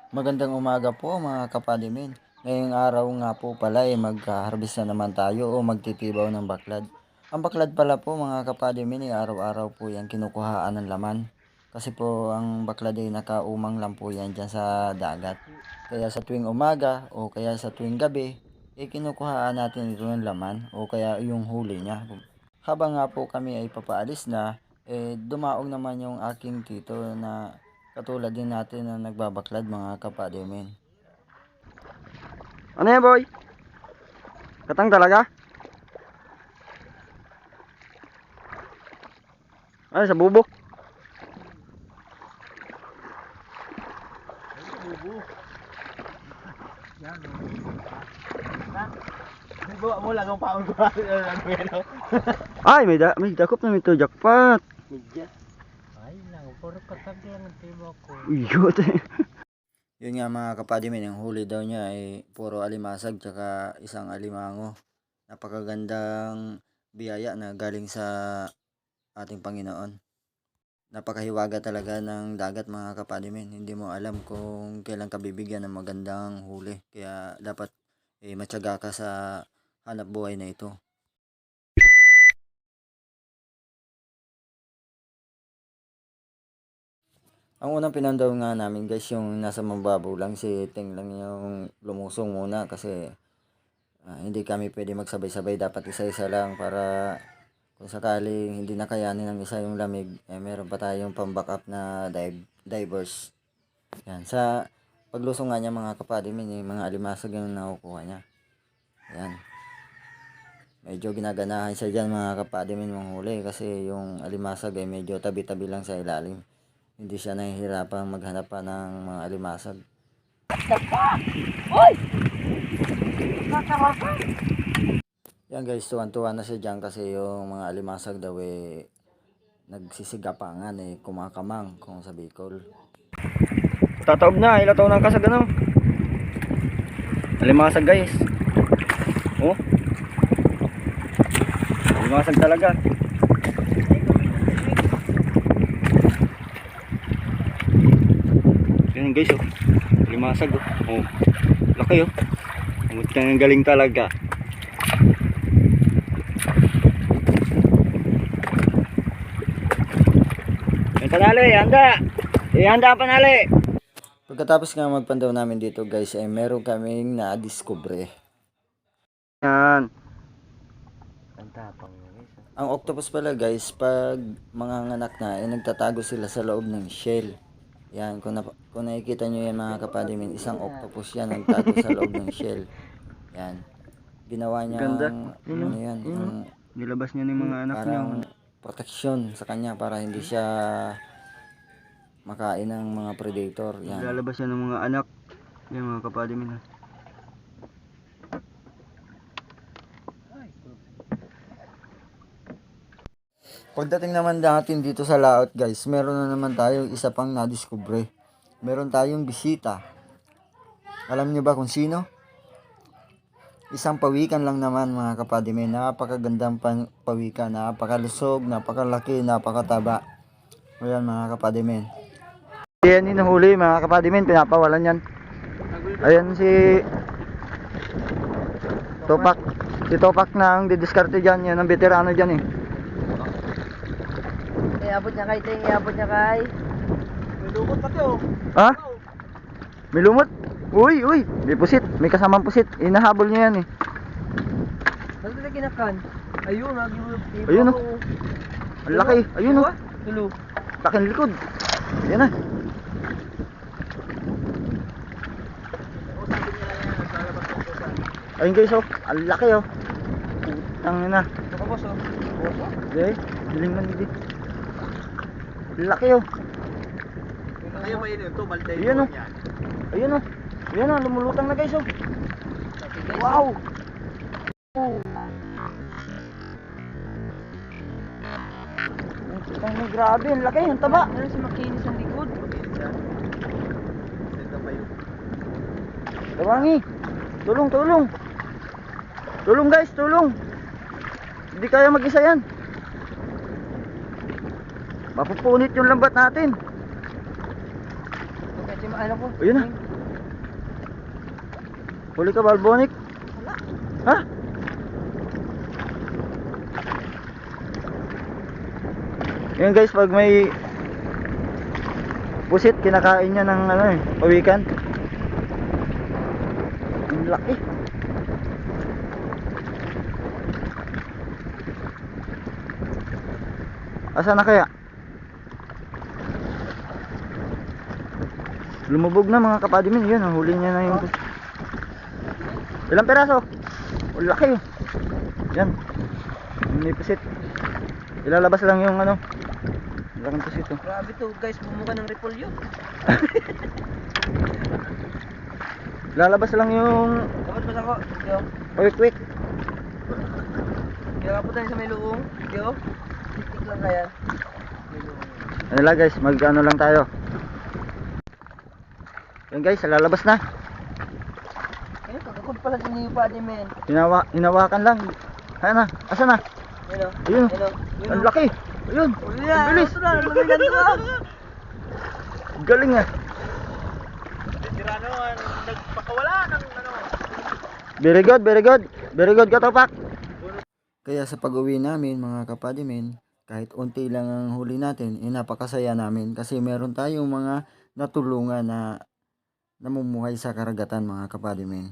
Magandang umaga po mga kapadimin. Ngayong araw nga po pala mag-harvest na naman tayo o magtitibaw ng baklad. Ang baklad pala po mga kapadimin araw-araw po yan kinukuhaan ng laman. Kasi po ang baklad ay nakaumang lang po yan dyan sa dagat. Kaya sa tuwing umaga o kaya sa tuwing gabi, kinukuhaan natin ito ng laman o kaya yung huli niya. Habang nga po kami ay papaalis na, dumaong naman yung aking tito na katulad din natin na nagbabaklad mga kapadimin. Ano yan, boy? Katang talaga? Ano, sa bubok? Gawa mo lang ang paon ko. Ay, may dakop na ito, jackpot. Ay lang, puro katag lang ang tibo ko. Uyot eh. Yun nga mga kapadimin, yung huli daw niya ay puro alimasag tsaka isang alimango. Napakagandang biyaya na galing sa ating Panginoon. Napakahiwaga talaga ng dagat mga kapadimin. Hindi mo alam kung kailan ka bibigyan ng magandang huli. Kaya dapat matyaga ka sa hanap buhay na ito. Ang unang pinandaw nga namin guys, yung nasa mababaw lang, si Ting lang yung lumusong muna kasi hindi kami pwede magsabay-sabay, dapat isa-isa lang para kung sakaling hindi nakayanin ng isa yung lamig, meron pa tayong pang-backup na divers. Yan, sa paglusong nga niya mga kapadimin, mga alimasag yung nakukuha niya. Yan. Medyo ginaganahan siya dyan mga kapadimin manghuli kasi yung alimasag ay medyo tabi-tabi lang sa ilalim. Hindi siya nahihirapang maghanap pa ng mga alimasag. Yan guys, tuwan-tuwa na siya dyan kasi yung mga alimasag daw nagsisigapangan kumakamang kung sa Bicol. Tataob na, ilataw ng kasag ano. Alimasag guys. Oh. Alimasag talaga. Yan guys oh. Alimasag oh. Oh. Laki oh. Ang galing talaga. Yung panali, handa. Ihanda ang panali. Pagkatapos nga magpandaw namin dito guys, ay meron kaming na-discover. Yan. Ang octopus pala guys, pag mga nganak na, nagtatago sila sa loob ng shell. Yan, kung nakikita nyo yan mga kapadimin, isang octopus yan, nagtago sa loob ng shell. Yan. Ginawa niya Ganda. ano yan, yung Nilabas niya ng mga anak niya. parang proteksyon sa kanya para hindi siya makain ng mga predator. Yan. Lalabas niya ng mga anak. Yan mga kapadimin ha. Pagdating naman natin dito sa laot guys, meron na naman tayong isa pang nadiskubre. Meron tayong bisita. Alam niyo ba kung sino? Isang pawikan lang naman mga kapadimin. Napakagandang pawikan, napakalusog, napakalaki, napakataba. Ayan mga kapadimin. Yan yung nahuli mga kapadimin, pinapawalan yan. Ayan si Topak. Si Topak na ang didiskarte dyan. Yan ang veterano dyan eh. Iabot niya kay Ting, iabot niya kay. May lumot pati oh. Ha? May lumot? Uy, uy, may pusit. May kasamang pusit. Inahabol niya yan eh. Ano sila kinakan? Ayun, Ayun oh. Ang laki. Ayun oh. Tulo. Laking likod. Yan na. Ayun guys oh. Ang laki oh. Ang ina. Ito ka boss oh. Okay. Diling man hindi. Ang laki oh. Ayaw mainit ito, balday. Ayun oh. Ayun oh. Ayun oh. Lumulutang na guys oh. Wow. Ang grabe. Ang laki. Ang taba. Ano si makinis ang likod? Tawangi. Tulong, tulong. Tulong guys, tulong. Hindi kaya mag-isa yan. Mapupunit yung lambat natin. Kasi ano ko? Ayun na. Huli ka, Balbonic? Ha? Yan guys, pag may pusit, kinakain niya ng ano eh, pawikan. Ang laki. Asa na kaya? Lumubog na mga kapadimin. Yun, ang huli niya na yung pusit. Ilang peraso? Ang laki oh. Yan. May pusit. Ilalabas lang yung ano. Laking pusit oh. Grabe to guys, bumuka ng repolyo. Ilalabas lang yung Dapat ba ako? Yo. quick. Kaya po tayo sa may luong. Yo. Tik lang kaya. May luong. Ano lang guys, mag ano lang tayo. Yan guys, lalabas na. Ayun, pagkakod pala si Niyo pa di men. Hinawakan lang. Ayan na, asa na? Ayun o. Ayun. Ayun o. Ang laki. Ayun. Uli Ang na. bilis. Ito na. Lumigan to ah. Galing ah. Tirano, nagpakawala ng ano. Very good, very good. Very good, Katopak. Kaya sa pag-uwi namin mga kapadimin, kahit unti lang ang huli natin, napakasaya namin kasi meron tayong mga natulungan na namumuhay sa karagatan mga kapadimin.